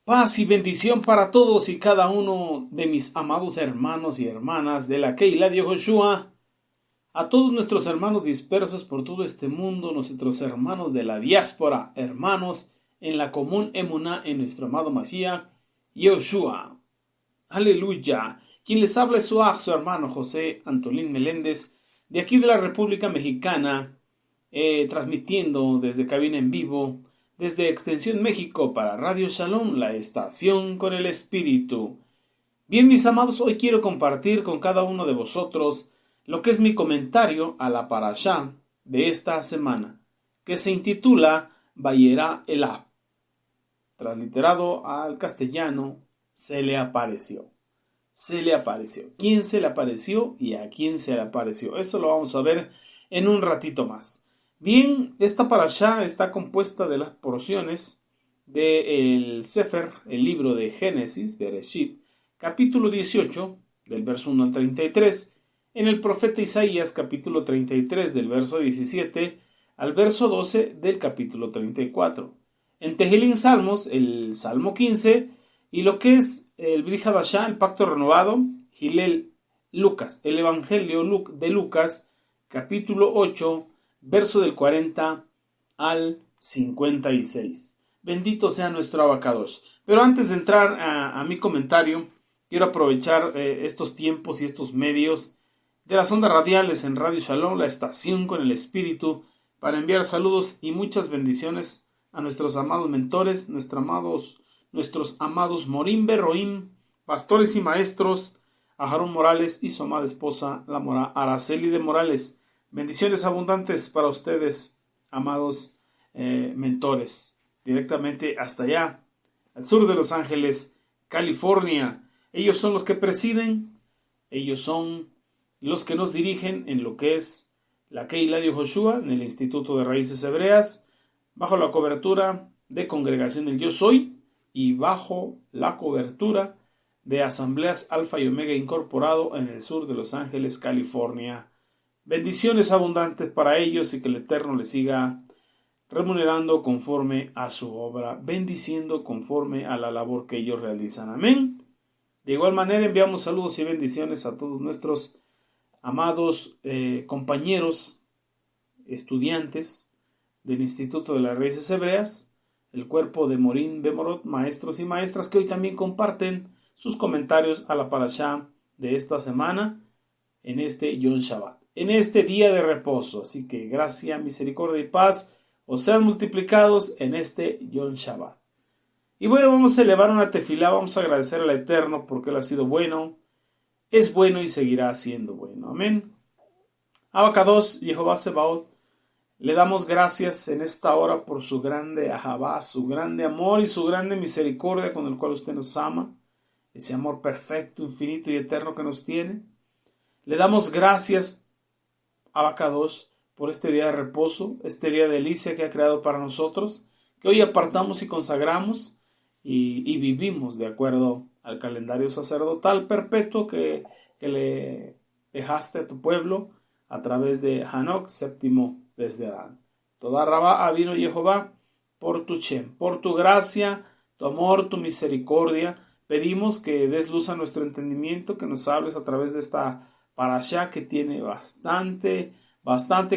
Paz y bendición para todos y cada uno de mis amados hermanos y hermanas de la Keilah de Yehoshua, a todos nuestros hermanos dispersos por todo este mundo, nuestros hermanos de la diáspora, hermanos en la común emuná en nuestro amado Mashiach, Yehoshua. Aleluya. Quien les habla es su hermano José Antolín Meléndez, de aquí de la República Mexicana, transmitiendo desde cabina en vivo, desde Extensión México para Radio Shalom, la estación con el Espíritu. Bien, mis amados, hoy quiero compartir con cada uno de vosotros lo que es mi comentario a la parashá de esta semana, que se intitula Vayera Elá. Transliterado al castellano, se le apareció. Se le apareció. ¿Quién se le apareció y a quién se le apareció? Eso lo vamos a ver en un ratito más. Bien, esta parashá está compuesta de las porciones del Sefer, el libro de Génesis, Bereshit, capítulo 18, del verso 1 al 33, en el profeta Isaías, capítulo 33, del verso 17 al verso 12 del capítulo 34. En Tehilín Salmos, el Salmo 15, y lo que es el Brit Hadashah, el Pacto Renovado, Hillel, Lucas, el Evangelio de Lucas, capítulo 8, verso del 40 al 56. Bendito sea nuestro abacados. Pero antes de entrar a mi comentario, quiero aprovechar estos tiempos y estos medios de las ondas radiales en Radio Shalom, la estación con el Espíritu, para enviar saludos y muchas bendiciones a nuestros amados mentores, nuestros amados Morim Berroim, pastores y maestros, a Jarón Morales y su amada esposa, la mora Araceli de Morales. Bendiciones abundantes para ustedes, amados mentores, directamente hasta allá, al sur de Los Ángeles, California. Ellos son los que presiden, ellos son los que nos dirigen en lo que es la Keilah de Yehoshua, en el Instituto de Raíces Hebreas, bajo la cobertura de Congregación del Yo Soy y bajo la cobertura de Asambleas Alfa y Omega Incorporado en el sur de Los Ángeles, California. Bendiciones abundantes para ellos y que el Eterno les siga remunerando conforme a su obra, bendiciendo conforme a la labor que ellos realizan. Amén. De igual manera enviamos saludos y bendiciones a todos nuestros amados compañeros, estudiantes del Instituto de las Raíces Hebreas, el cuerpo de Morim Bemorot, maestros y maestras que hoy también comparten sus comentarios a la parashá de esta semana en este Yom Shabbat, en este día de reposo. Así que gracia, misericordia y paz os sean multiplicados en este Yom Shabbat. Y bueno, vamos a elevar una tefilá, vamos a agradecer al Eterno porque Él ha sido bueno, es bueno y seguirá siendo bueno. Amén. Abacados, Jehová Sebaot, le damos gracias en esta hora por su grande ahabá, su grande amor y su grande misericordia con el cual usted nos ama, ese amor perfecto, infinito y eterno que nos tiene. Le damos gracias, Abacados, por este día de reposo, este día de delicia que ha creado para nosotros, que hoy apartamos y consagramos y vivimos de acuerdo al calendario sacerdotal perpetuo que le dejaste a tu pueblo a través de Hanok, séptimo desde Adán. Toda Rabá vino Jehová por tu Shem, por tu gracia, tu amor, tu misericordia. Pedimos que des luz a nuestro entendimiento, que nos hables a través de esta parashá que tiene bastante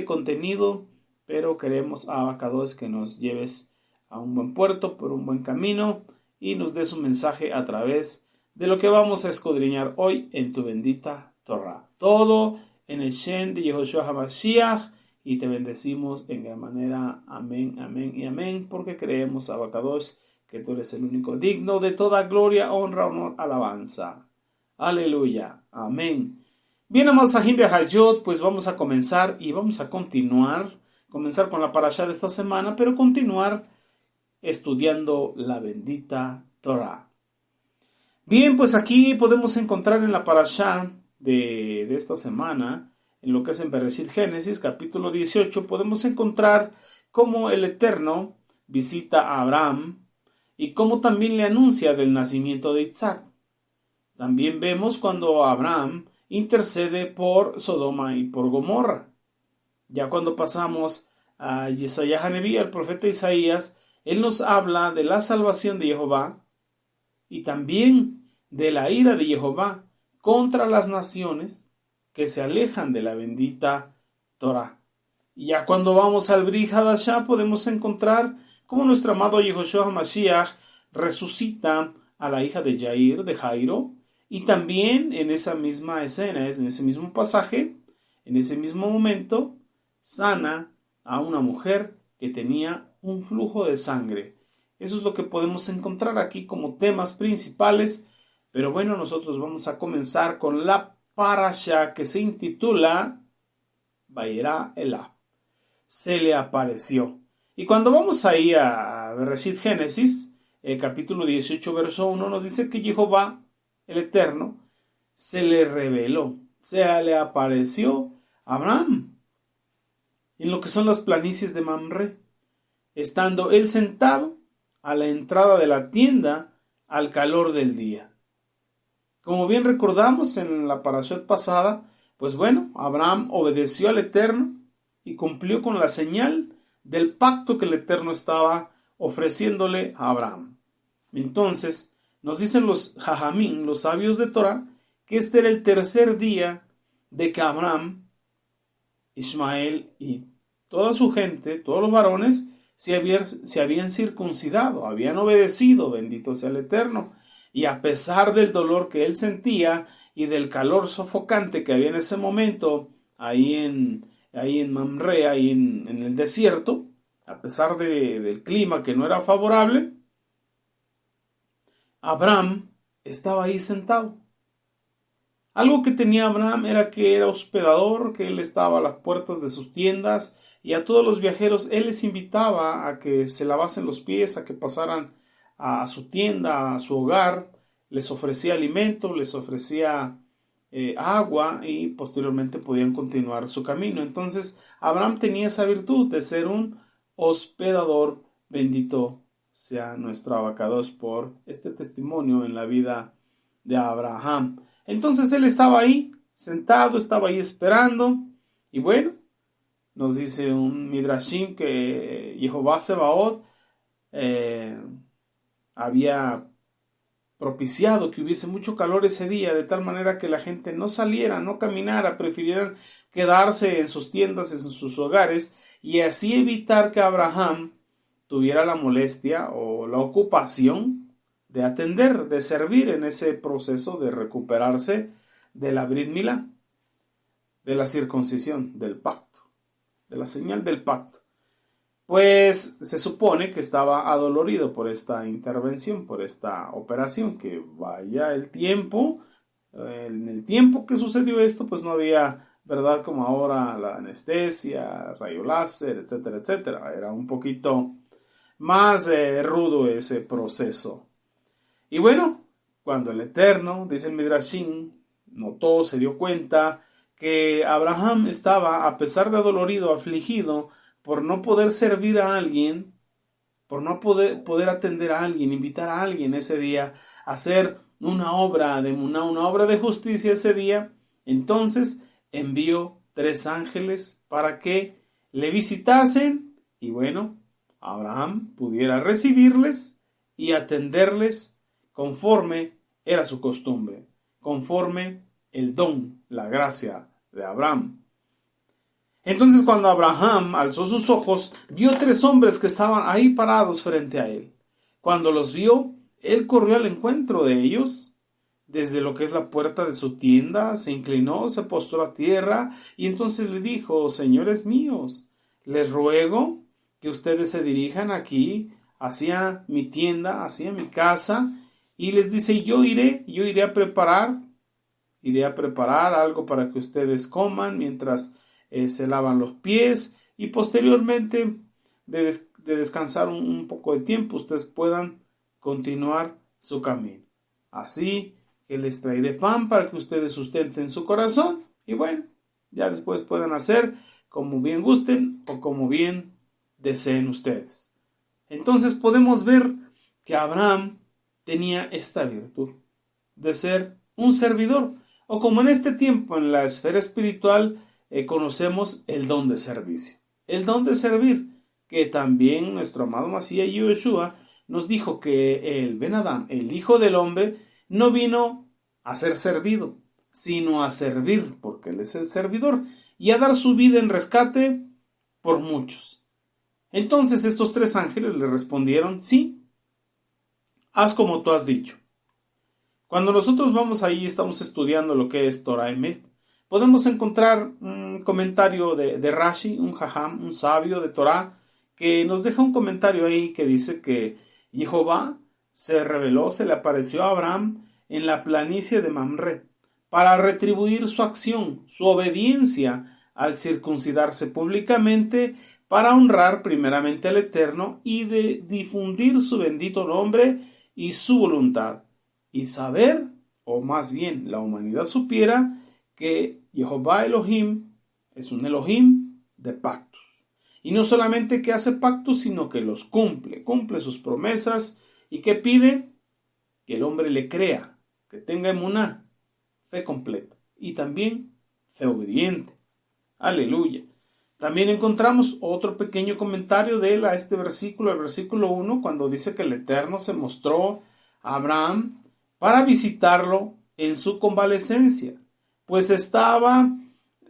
contenido, pero queremos, Abacados, que nos lleves a un buen puerto, por un buen camino, y nos des un mensaje a través de lo que vamos a escudriñar hoy en tu bendita Torah. Todo en el Shem de Yehoshua HaMashiach, y te bendecimos en gran manera. Amén, amén y amén, porque creemos, Abacados, que tú eres el único digno de toda gloria, honra, honor, alabanza. Aleluya, amén. Bien, amados Sahim Behayot, pues vamos a comenzar y vamos a comenzar con la parashá de esta semana, pero continuar estudiando la bendita Torah. Bien, pues aquí podemos encontrar en la parashá de esta semana, en lo que es en Bereshit Génesis, capítulo 18, podemos encontrar cómo el Eterno visita a Abraham y cómo también le anuncia del nacimiento de Isaac. También vemos cuando Abraham intercede por Sodoma y por Gomorra. Ya cuando pasamos a Yesaya Haneví, al profeta Isaías, él nos habla de la salvación de Jehová y también de la ira de Jehová contra las naciones que se alejan de la bendita Torah. Y ya cuando vamos al Brit Hadashah podemos encontrar cómo nuestro amado Yehoshua Mashiach resucita a la hija de Jair, de Jairo, y también en esa misma escena, en ese mismo pasaje, en ese mismo momento, sana a una mujer que tenía un flujo de sangre. Eso es lo que podemos encontrar aquí como temas principales, pero bueno, nosotros vamos a comenzar con la parasha que se intitula Vayera Elá. Se le apareció. Y cuando vamos ahí a Bereshit Génesis, el capítulo 18, verso 1, nos dice que Jehová, el Eterno, se le reveló, se le apareció a Abraham en lo que son las planicies de Mamre, estando él sentado a la entrada de la tienda al calor del día. Como bien recordamos en la parashat pasada, pues bueno, Abraham obedeció al Eterno y cumplió con la señal del pacto que el Eterno estaba ofreciéndole a Abraham. Entonces, nos dicen los Jajamín, los sabios de Torah, que este era el tercer día de que Abraham, Ismael y toda su gente, todos los varones, se habían circuncidado, habían obedecido, bendito sea el Eterno. Y a pesar del dolor que él sentía y del calor sofocante que había en ese momento, ahí en Mamre, ahí en el desierto, a pesar del clima que no era favorable, Abraham estaba ahí sentado. Algo que tenía Abraham era que era hospedador, que él estaba a las puertas de sus tiendas y a todos los viajeros él les invitaba a que se lavasen los pies, a que pasaran a su tienda, a su hogar, les ofrecía alimento, les ofrecía agua y posteriormente podían continuar su camino. Entonces Abraham tenía esa virtud de ser un hospedador. Bendito sea nuestro abacados por este testimonio en la vida de Abraham. Entonces él estaba ahí sentado, estaba ahí esperando y bueno, nos dice un Midrashim que Jehová Sebaot había propiciado que hubiese mucho calor ese día, de tal manera que la gente no saliera, no caminara, prefirieran quedarse en sus tiendas, en sus hogares, y así evitar que Abraham tuviera la molestia o la ocupación de atender, de servir en ese proceso de recuperarse de la Brit Milá, de la circuncisión, del pacto, de la señal del pacto. Pues se supone que estaba adolorido por esta intervención, por esta operación, que vaya el tiempo, en el tiempo que sucedió esto, pues no había, ¿verdad? Como ahora la anestesia, rayo láser, etcétera, etcétera. Era un poquito más rudo ese proceso. Y bueno, cuando el Eterno, dice el Midrashim, notó, se dio cuenta que Abraham estaba, a pesar de adolorido, afligido, por no poder servir a alguien, por no poder atender a alguien, invitar a alguien ese día, a hacer una obra de justicia ese día, entonces envió 3 ángeles para que le visitasen y bueno, Abraham pudiera recibirles y atenderles conforme era su costumbre, conforme el don, la gracia de Abraham. Entonces cuando Abraham alzó sus ojos, vio 3 hombres que estaban ahí parados frente a él. Cuando los vio, él corrió al encuentro de ellos, desde lo que es la puerta de su tienda, se inclinó, se postró a tierra, y entonces le dijo: señores míos, les ruego que ustedes se dirijan aquí, hacia mi tienda, hacia mi casa, y les dice: yo iré a preparar algo para que ustedes coman mientras se lavan los pies y posteriormente de descansar un poco de tiempo ustedes puedan continuar su camino. Así que les traeré pan para que ustedes sustenten su corazón y bueno, ya después puedan hacer como bien gusten o como bien deseen ustedes. Entonces podemos ver que Abraham tenía esta virtud de ser un servidor, o como en este tiempo en la esfera espiritual conocemos el don de servicio, el don de servir, que también nuestro amado Mashiach Yeshua nos dijo que el Ben Adán, el Hijo del Hombre, no vino a ser servido, sino a servir, porque Él es el servidor, y a dar su vida en rescate por muchos. Entonces estos 3 ángeles le respondieron, sí, haz como tú has dicho. Cuando nosotros vamos ahí, estamos estudiando lo que es Torah Emet, podemos encontrar un comentario de Rashi, un jajam, un sabio de Torah, que nos deja un comentario ahí que dice que Jehová se reveló, se le apareció a Abraham en la planicie de Mamre para retribuir su acción, su obediencia al circuncidarse públicamente para honrar primeramente al Eterno y de difundir su bendito nombre y su voluntad, y saber, o más bien la humanidad supiera, que Jehová Elohim es un Elohim de pactos. Y no solamente que hace pactos, sino que los cumple sus promesas. ¿Y que pide? Que el hombre le crea, que tenga emuná, fe completa, y también fe obediente. Aleluya. También encontramos otro pequeño comentario de él a este versículo, el versículo 1, cuando dice que el Eterno se mostró a Abraham para visitarlo en su convalecencia, pues estaba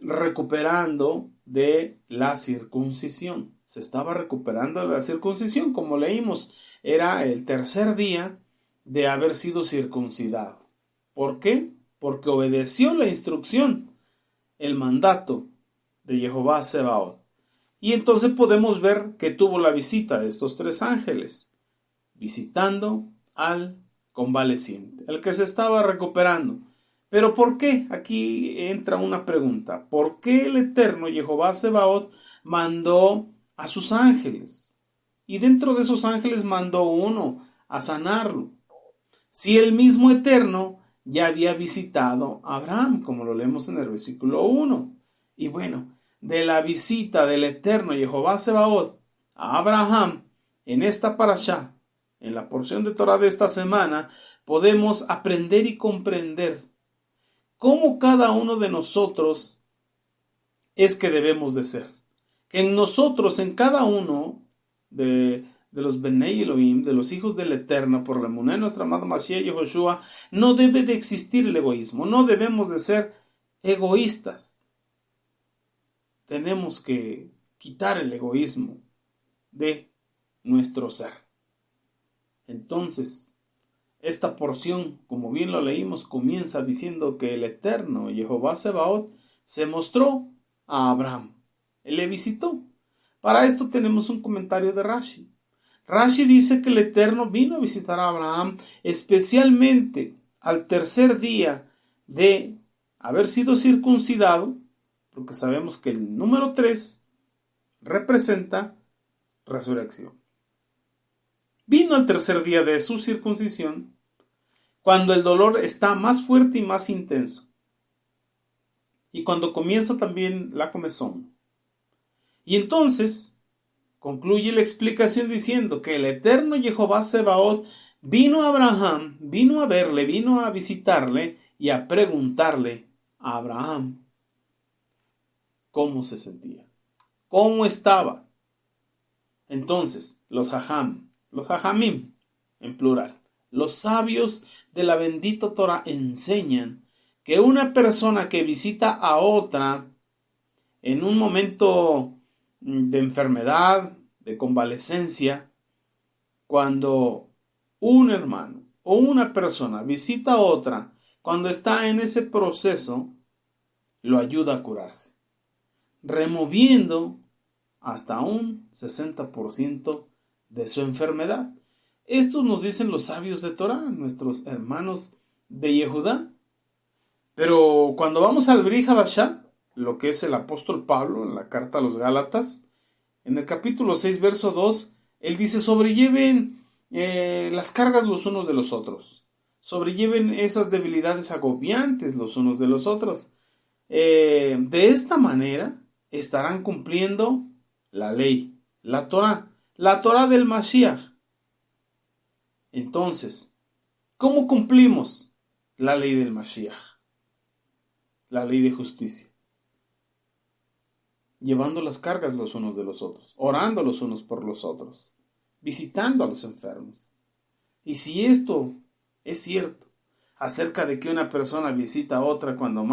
recuperando de la circuncisión. Se estaba recuperando de la circuncisión, como leímos, era el 3er día de haber sido circuncidado. ¿Por qué? Porque obedeció la instrucción, el mandato de Jehová Sebaot. Y entonces podemos ver que tuvo la visita de estos 3 ángeles, visitando al convaleciente, el que se estaba recuperando. Pero ¿por qué? Aquí entra una pregunta. ¿Por qué el Eterno Jehová Sebaot mandó a sus ángeles? Y dentro de esos ángeles mandó uno a sanarlo. Si el mismo Eterno ya había visitado a Abraham, como lo leemos en el versículo 1. Y bueno, de la visita del Eterno Jehová Sebaot a Abraham en esta parashá, en la porción de Torah de esta semana, podemos aprender y comprender cómo cada uno de nosotros es que debemos de ser. Que en nosotros, en cada uno de los Benei Elohim, de los hijos del Eterno, por la emuná de nuestra amada Mashiach Yehoshua, no debe de existir el egoísmo. No debemos de ser egoístas. Tenemos que quitar el egoísmo de nuestro ser. Entonces, esta porción, como bien lo leímos, comienza diciendo que el Eterno, Jehová Sebaot, se mostró a Abraham. Él le visitó. Para esto tenemos un comentario de Rashi. Rashi dice que el Eterno vino a visitar a Abraham especialmente al 3er día de haber sido circuncidado, porque sabemos que el número 3 representa resurrección. Vino al 3er día de su circuncisión, cuando el dolor está más fuerte y más intenso, y cuando comienza también la comezón. Y entonces concluye la explicación diciendo que el Eterno Jehová Sebaot vino a Abraham, vino a verle, vino a visitarle y a preguntarle a Abraham cómo se sentía, cómo estaba. Entonces, los hajamim, en plural, los sabios de la bendita Torah enseñan que una persona que visita a otra en un momento de enfermedad, de convalecencia, cuando un hermano o una persona visita a otra, cuando está en ese proceso, lo ayuda a curarse, removiendo hasta un 60% de su enfermedad. Esto nos dicen los sabios de Torah, nuestros hermanos de Yehudá. Pero cuando vamos al Brit Hadashah, lo que es el apóstol Pablo en la carta a los Gálatas, en el capítulo 6, verso 2, él dice: sobrelleven las cargas los unos de los otros, sobrelleven esas debilidades agobiantes los unos de los otros. De esta manera estarán cumpliendo la ley, la Torah del Mashiach. Entonces, ¿cómo cumplimos la ley del Mashiach? La ley de justicia. Llevando las cargas los unos de los otros, orando los unos por los otros. visitando a los enfermos. Y si esto es cierto acerca de que una persona visita a otra ¿cuánto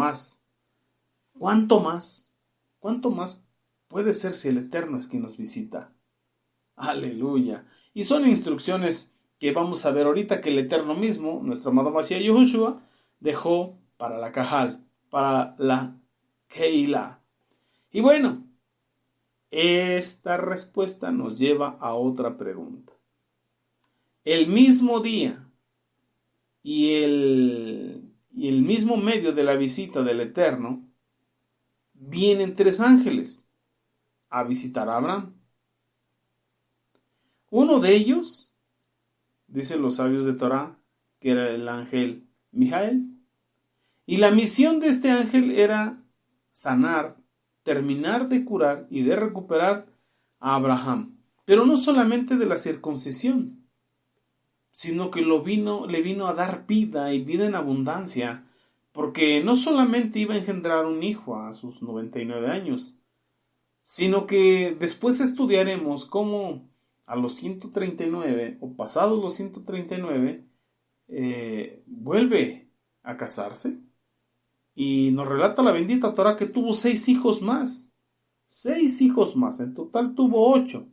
más puede ser si el Eterno es quien nos visita? Aleluya. Y son instrucciones que vamos a ver ahorita que el Eterno mismo, nuestro amado Mashiach Yahushua, dejó para la Cajal, para la Keilah. Y bueno, esta respuesta nos lleva a otra pregunta. El mismo día y el mismo medio de la visita del Eterno, vienen 3 ángeles a visitar a Abraham. Uno de ellos, dicen los sabios de Torah, que era el ángel Mijael. Y la misión de este ángel era sanar, terminar de curar y de recuperar a Abraham. Pero no solamente de la circuncisión, sino que le vino a dar vida y vida en abundancia, porque no solamente iba a engendrar un hijo a sus 99 años, sino que después estudiaremos cómo a los 139 o pasados los 139 vuelve a casarse y nos relata la bendita Torah que tuvo 6 hijos más. 6 hijos más, en total tuvo 8.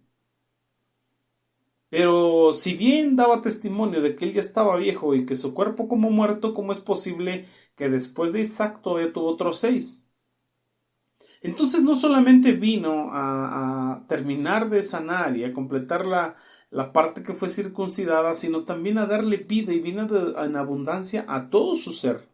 Pero si bien daba testimonio de que él ya estaba viejo y que su cuerpo como muerto, ¿cómo es posible que después de Isaac todavía tuvo otros 6? Entonces no solamente vino a terminar de sanar y a completar la parte que fue circuncidada, sino también a darle vida y vida en abundancia a todo su ser,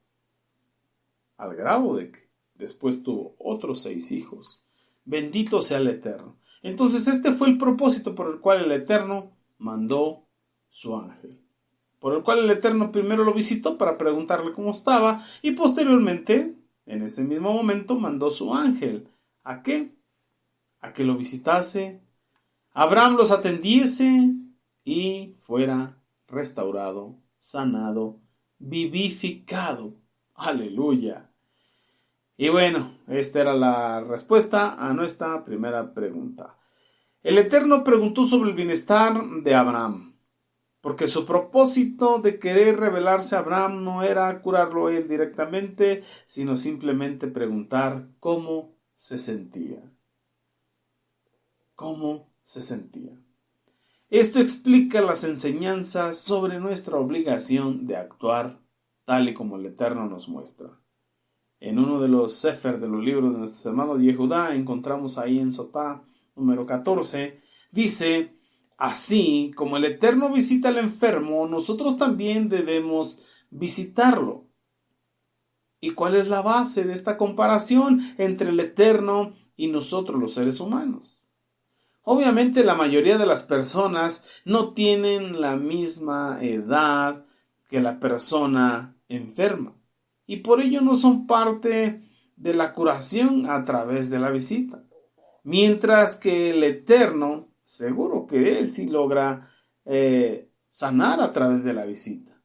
al grado de que después tuvo otros 6 hijos. Bendito sea el Eterno. Entonces este fue el propósito por el cual el Eterno mandó su ángel, por el cual el Eterno primero lo visitó para preguntarle cómo estaba y posteriormente, en ese mismo momento, mandó su ángel. ¿A qué? A que lo visitase, Abraham los atendiese y fuera restaurado, sanado, vivificado. Aleluya. Y bueno, esta era la respuesta a nuestra primera pregunta. El Eterno preguntó sobre el bienestar de Abraham, porque su propósito de querer revelarse a Abraham no era curarlo él directamente, sino simplemente preguntar cómo se sentía. ¿Cómo se sentía? Esto explica las enseñanzas sobre nuestra obligación de actuar tal y como el Eterno nos muestra. En uno de los sefer de los libros de nuestros hermanos Yehudá, encontramos ahí en Sotá, número 14, dice: así como el Eterno visita al enfermo, nosotros también debemos visitarlo. ¿Y cuál es la base de esta comparación entre el Eterno y nosotros los seres humanos? Obviamente la mayoría de las personas no tienen la misma edad que la persona enferma y por ello no son parte de la curación a través de la visita. Mientras que el Eterno, seguro que Él sí logra sanar a través de la visita.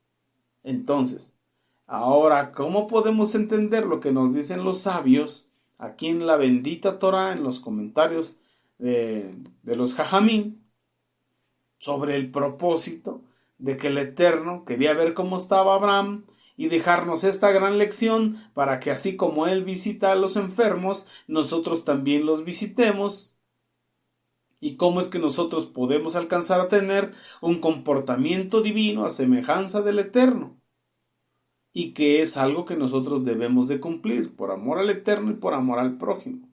Entonces, ahora, ¿cómo podemos entender lo que nos dicen los sabios aquí en la bendita Torah, en los comentarios de los Jajamín, sobre el propósito de que el Eterno quería ver cómo estaba Abraham y dejarnos esta gran lección para que así como Él visita a los enfermos, nosotros también los visitemos? ¿Y cómo es que nosotros podemos alcanzar a tener un comportamiento divino a semejanza del Eterno? Y que es algo que nosotros debemos de cumplir por amor al Eterno y por amor al prójimo.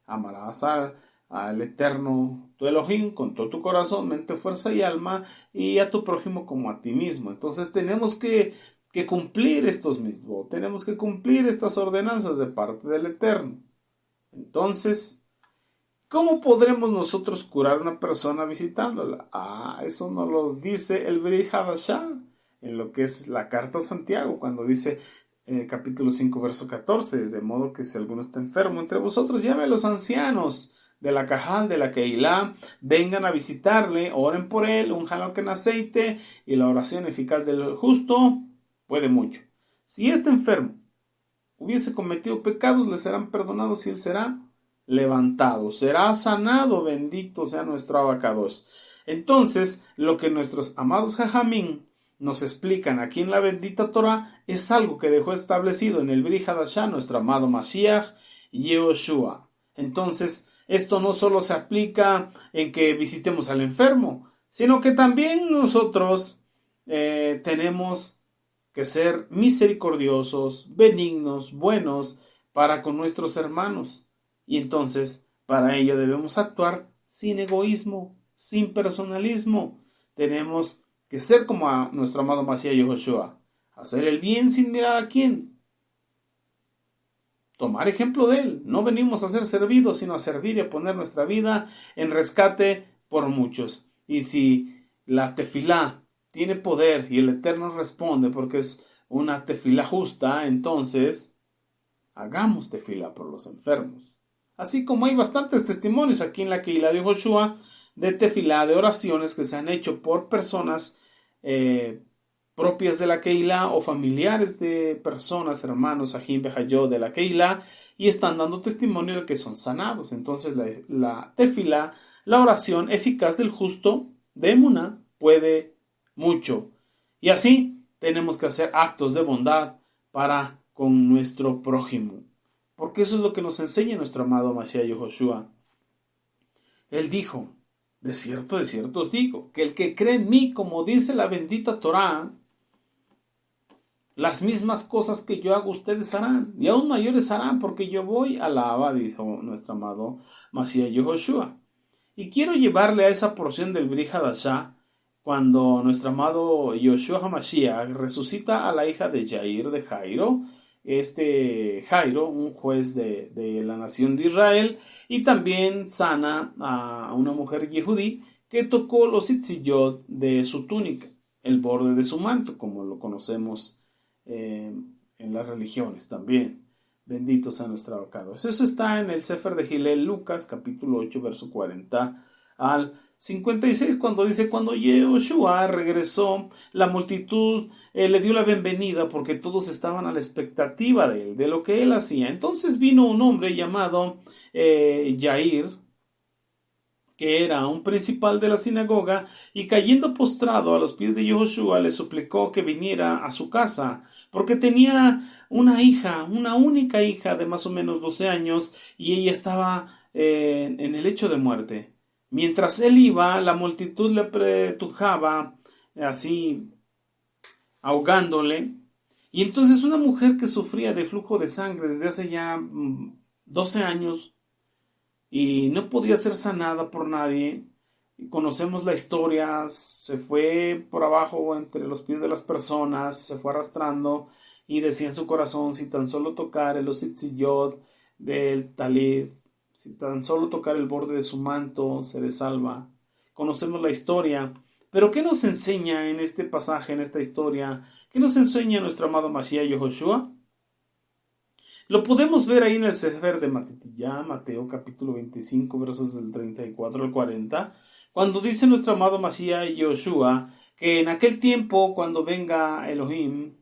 Amarás al Eterno, tu Elohim, con todo tu corazón, mente, fuerza y alma, y a tu prójimo como a ti mismo. Entonces tenemos que cumplir estos mismos, tenemos que cumplir estas ordenanzas de parte del Eterno. Entonces, ¿cómo podremos nosotros curar a una persona visitándola? Eso nos lo dice el Brit Hadashah en lo que es la carta a Santiago, cuando dice capítulo 5, verso 14, de modo que si alguno está enfermo entre vosotros, llame a los ancianos de la Cajal, de la Keilah, vengan a visitarle, oren por él, únjanlo con aceite, y la oración eficaz del justo puede mucho. Si este enfermo hubiese cometido pecados, le serán perdonados y él será levantado, será sanado, bendito sea nuestro Abacados. Entonces, lo que nuestros amados Jajamín nos explican aquí en la bendita Torah es algo que dejó establecido en el Brit Hadashah nuestro amado Mashiach Yehoshua. Entonces, esto no solo se aplica en que visitemos al enfermo, sino que también nosotros tenemos que ser misericordiosos, benignos, buenos para con nuestros hermanos. Y entonces, para ello debemos actuar sin egoísmo, sin personalismo. Tenemos que ser como a nuestro amado Mashiach Yehoshua, hacer el bien sin mirar a quién. Tomar ejemplo de él. No venimos a ser servidos, sino a servir y a poner nuestra vida en rescate por muchos. Y si la tefilá tiene poder y el Eterno responde porque es una tefilá justa, entonces hagamos tefilá por los enfermos. Así como hay bastantes testimonios aquí en la Keilah de Yehoshua de tefilá, de oraciones que se han hecho por personas propias de la Keilah o familiares de personas, hermanos, Ajim Behayot de la Keilah, y están dando testimonio de que son sanados. Entonces la tefilá, la oración eficaz del justo de Emuná, puede mucho. Y así tenemos que hacer actos de bondad para con nuestro prójimo. Porque eso es lo que nos enseña nuestro amado Mashiach Yehoshua. Él dijo, de cierto os digo, que el que cree en mí, como dice la bendita Torah, las mismas cosas que yo hago ustedes harán, y aún mayores harán, porque yo voy a la Abba, dijo nuestro amado Mashiach Yehoshua. Y quiero llevarle a esa porción del Brit Hadashah, cuando nuestro amado Yoshua HaMashiach resucita a la hija de Yair, de Jairo, Jairo, un juez de la nación de Israel, y también sana a una mujer yehudí que tocó los itziyot de su túnica, el borde de su manto, como lo conocemos en las religiones también. Bendito sea nuestro abocado. Eso está en el Sefer de Hillel, Lucas, capítulo 8, verso 40 al 56, cuando dice, cuando Yehoshua regresó, la multitud le dio la bienvenida porque todos estaban a la expectativa de él, de lo que él hacía. Entonces vino un hombre llamado Yair, que era un principal de la sinagoga, y cayendo postrado a los pies de Yehoshua, le suplicó que viniera a su casa, porque tenía una hija, una única hija de más o menos 12 años, y ella estaba en el lecho de muerte. Mientras él iba, la multitud le apretujaba, así, ahogándole, y entonces una mujer que sufría de flujo de sangre desde hace ya 12 años, y no podía ser sanada por nadie. Conocemos la historia, se fue por abajo entre los pies de las personas, se fue arrastrando y decía en su corazón, si tan solo tocar el ositziyot del talid, si tan solo tocar el borde de su manto, seré salva. Conocemos la historia, pero ¿qué nos enseña en este pasaje, en esta historia? ¿Qué nos enseña nuestro amado Mashiach Yehoshua? Lo podemos ver ahí en el Sefer de Matitiyá, Mateo capítulo 25, versos del 34 al 40, cuando dice nuestro amado Mashiach Yehoshua que en aquel tiempo, cuando venga Elohim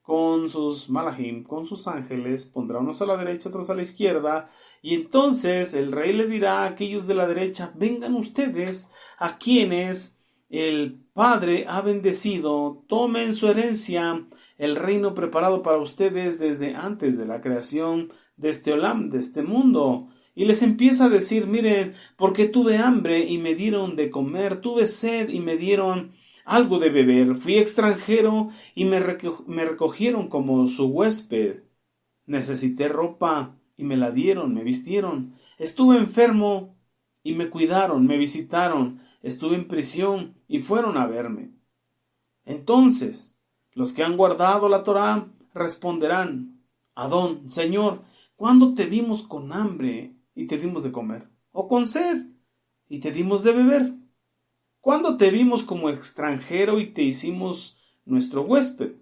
con sus malachim, con sus ángeles, pondrá unos a la derecha, otros a la izquierda, y entonces el rey le dirá a aquellos de la derecha, vengan ustedes a quienes el Padre ha bendecido, tomen su herencia, el reino preparado para ustedes desde antes de la creación de este olam, de este mundo. Y les empieza a decir, miren, porque tuve hambre y me dieron de comer, tuve sed y me dieron algo de beber, fui extranjero y me recogieron como su huésped, necesité ropa y me la dieron, me vistieron, estuve enfermo y me cuidaron, me visitaron, estuve en prisión y fueron a verme. Entonces, los que han guardado la Torá responderán, Adón, Señor, ¿cuándo te vimos con hambre y te dimos de comer? ¿O con sed y te dimos de beber? ¿Cuándo te vimos como extranjero y te hicimos nuestro huésped?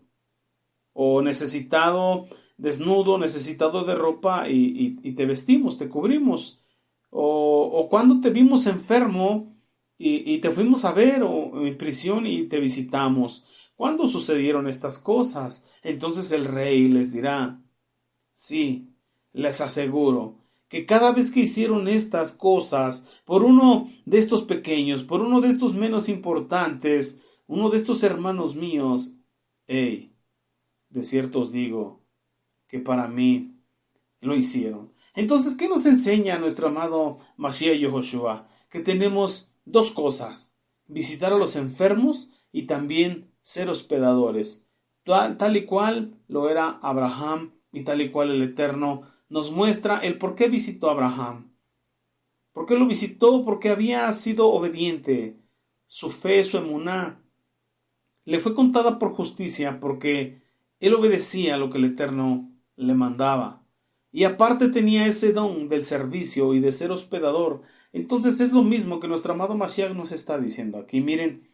¿O necesitado, desnudo, necesitado de ropa y te vestimos, te cubrimos? ¿O cuándo te vimos enfermo y te fuimos a ver, o en prisión y te visitamos? ¿Cuándo sucedieron estas cosas? Entonces el rey les dirá, sí, les aseguro que cada vez que hicieron estas cosas por uno de estos pequeños, por uno de estos menos importantes, uno de estos hermanos míos, hey, de cierto os digo que para mí lo hicieron. Entonces, ¿qué nos enseña nuestro amado Mashiach Yehoshua? Que tenemos dos cosas: visitar a los enfermos y también ser hospedadores, tal y cual lo era Abraham y tal y cual el Eterno nos muestra el por qué visitó a Abraham. ¿Por qué lo visitó? Porque había sido obediente. Su fe, su emuná, le fue contada por justicia porque él obedecía lo que el Eterno le mandaba. Y aparte tenía ese don del servicio y de ser hospedador. Entonces es lo mismo que nuestro amado Mashiach nos está diciendo aquí. Miren,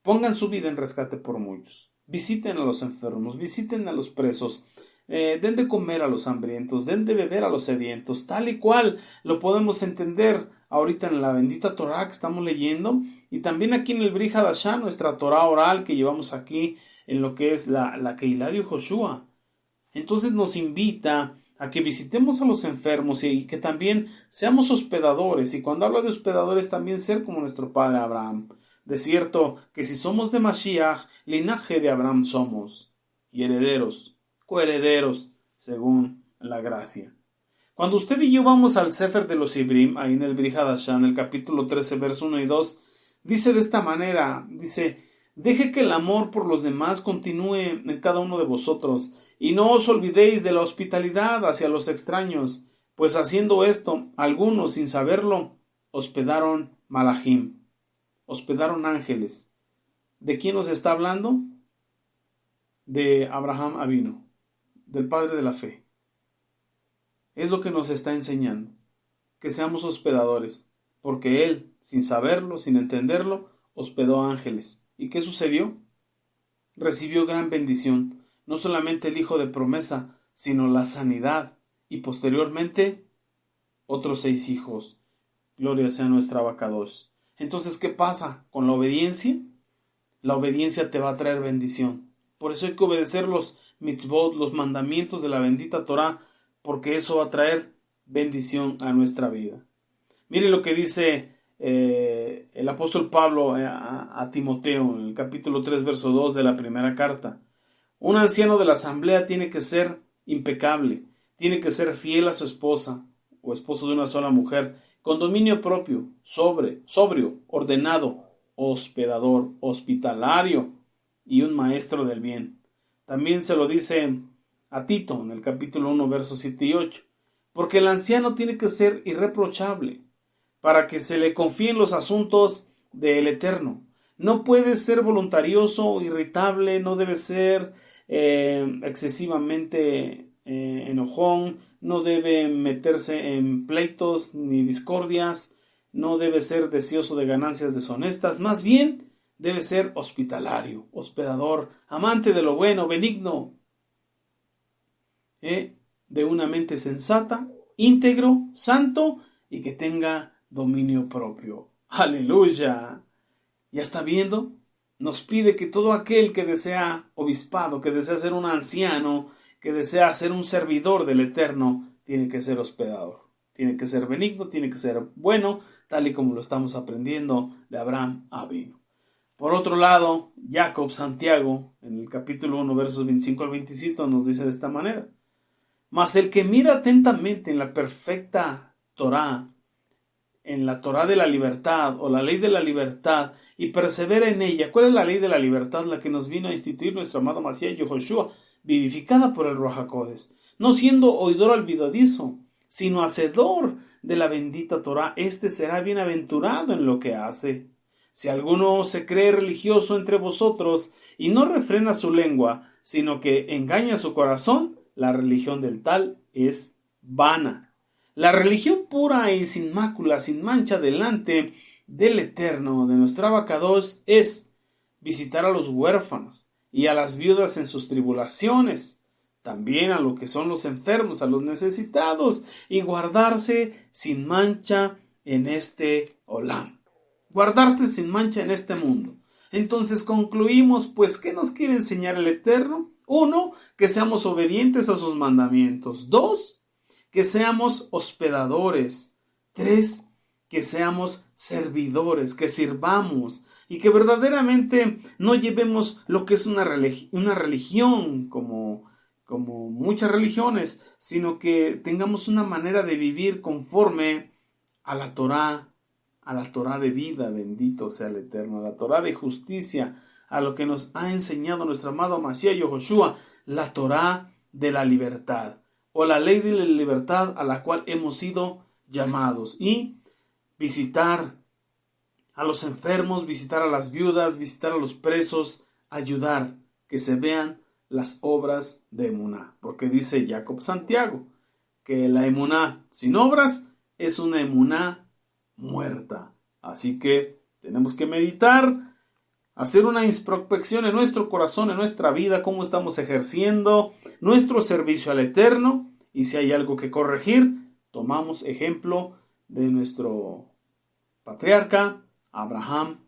pongan su vida en rescate por muchos. Visiten a los enfermos, visiten a los presos, den de comer a los hambrientos, den de beber a los sedientos, tal y cual lo podemos entender ahorita en la bendita Torah que estamos leyendo, y también aquí en el Brit Hadashah, nuestra Torah oral que llevamos aquí en lo que es la Keilah de Yehoshua. Entonces nos invita a que visitemos a los enfermos y que también seamos hospedadores, y cuando hablo de hospedadores también ser como nuestro padre Abraham. De cierto que si somos de Mashiach, linaje de Abraham somos, y herederos, coherederos, según la gracia. Cuando usted y yo vamos al Sefer de los Ibrim, ahí en el Brit Hadashah, en el capítulo 13, verso 1 y 2, dice de esta manera, dice: deje que el amor por los demás continúe en cada uno de vosotros, y no os olvidéis de la hospitalidad hacia los extraños, pues haciendo esto, algunos, sin saberlo, hospedaron malachim, hospedaron ángeles. ¿De quién nos está hablando? De Abraham Avinu, del padre de la fe. Es lo que nos está enseñando, que seamos hospedadores, porque él, sin saberlo, sin entenderlo, hospedó ángeles. ¿Y qué sucedió? Recibió gran bendición, no solamente el hijo de promesa, sino la sanidad, y posteriormente otros 6 hijos. Gloria sea nuestra Abacados. Entonces, ¿qué pasa con la obediencia? La obediencia te va a traer bendición. Por eso hay que obedecer los mitzvot, los mandamientos de la bendita Torah, porque eso va a traer bendición a nuestra vida. Mire lo que dice el apóstol Pablo a Timoteo en el capítulo 3, verso 2 de la primera carta. Un anciano de la asamblea tiene que ser impecable, tiene que ser fiel a su esposa o esposo de una sola mujer, con dominio propio, sobrio, ordenado, hospedador, hospitalario y un maestro del bien. También se lo dice a Tito en el capítulo 1, versos 7 y 8. Porque el anciano tiene que ser irreprochable para que se le confíen los asuntos del Eterno. No puede ser voluntarioso o irritable, no debe ser excesivamente enojón, no debe meterse en pleitos ni discordias, no debe ser deseoso de ganancias deshonestas, más bien debe ser hospitalario, hospedador, amante de lo bueno, benigno, de una mente sensata, íntegro, santo y que tenga dominio propio. ¡Aleluya! ¿Ya está viendo? Nos pide que todo aquel que desea obispado, que desea ser un anciano, que desea ser un servidor del Eterno, tiene que ser hospedador. Tiene que ser benigno, tiene que ser bueno, tal y como lo estamos aprendiendo de Abraham Avinu. Por otro lado, Jacob Santiago, en el capítulo 1, versos 25 al 27, nos dice de esta manera: mas el que mira atentamente en la perfecta Torá, en la Torá de la libertad o la ley de la libertad, y persevera en ella. ¿Cuál es la ley de la libertad? La que nos vino a instituir nuestro amado Mashiach Yehoshua, vivificada por el Ruach HaKodesh. No siendo oidor olvidadizo, sino hacedor de la bendita Torá, este será bienaventurado en lo que hace. Si alguno se cree religioso entre vosotros y no refrena su lengua, sino que engaña su corazón, la religión del tal es vana. La religión pura y sin mácula, sin mancha delante del Eterno, de nuestro Abacados, es visitar a los huérfanos y a las viudas en sus tribulaciones, también a lo que son los enfermos, a los necesitados, y guardarse sin mancha en este olam. Guardarte sin mancha en este mundo. Entonces concluimos, pues, ¿qué nos quiere enseñar el Eterno? 1, que seamos obedientes a sus mandamientos. 2, que seamos hospedadores. 3, que seamos servidores, que sirvamos y que verdaderamente no llevemos lo que es una religión como muchas religiones, sino que tengamos una manera de vivir conforme a la Torá de vida, bendito sea el Eterno, a la Torá de justicia, a lo que nos ha enseñado nuestro amado Mashiach Yahushua, la Torá de la libertad, o la ley de la libertad a la cual hemos sido llamados, y visitar a los enfermos, visitar a las viudas, visitar a los presos, ayudar, que se vean las obras de emuná, porque dice Jacob Santiago, que la emuná sin obras es una emuná muerta. Así que tenemos que meditar, hacer una introspección en nuestro corazón, en nuestra vida, cómo estamos ejerciendo nuestro servicio al Eterno, y si hay algo que corregir, tomamos ejemplo de nuestro patriarca Abraham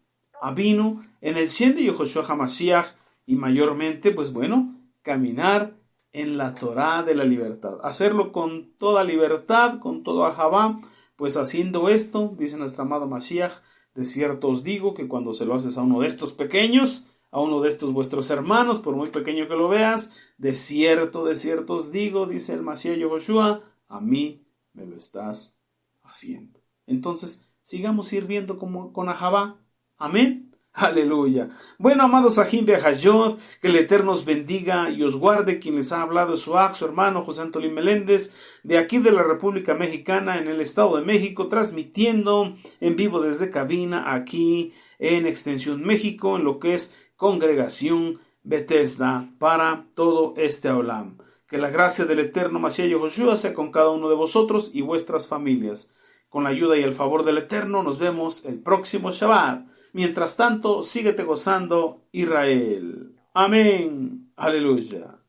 Avinu en el Shen de Yehoshua HaMashiach, y mayormente, pues bueno, caminar en la Torá de la libertad, hacerlo con toda libertad, con todo ahabá, pues haciendo esto, dice nuestro amado Mashiach, de cierto os digo que cuando se lo haces a uno de estos pequeños, a uno de estos vuestros hermanos, por muy pequeño que lo veas, de cierto os digo, dice el Mashiach Yehoshua, a mí me lo estás haciendo. Entonces, sigamos sirviendo como con ahabá. Amén. Aleluya. Bueno, amados Ajim Be'ajayot, que el Eterno os bendiga y os guarde. Quien les ha hablado es su hermano José Antolín Meléndez, de aquí de la República Mexicana, en el Estado de México, transmitiendo en vivo desde cabina aquí en Extensión México, en lo que es Congregación Bethesda, para todo este Olam. Que la gracia del Eterno Mashiach Yahushua sea con cada uno de vosotros y vuestras familias. Con la ayuda y el favor del Eterno, nos vemos el próximo Shabbat. Mientras tanto, síguete gozando, Israel. Amén. Aleluya.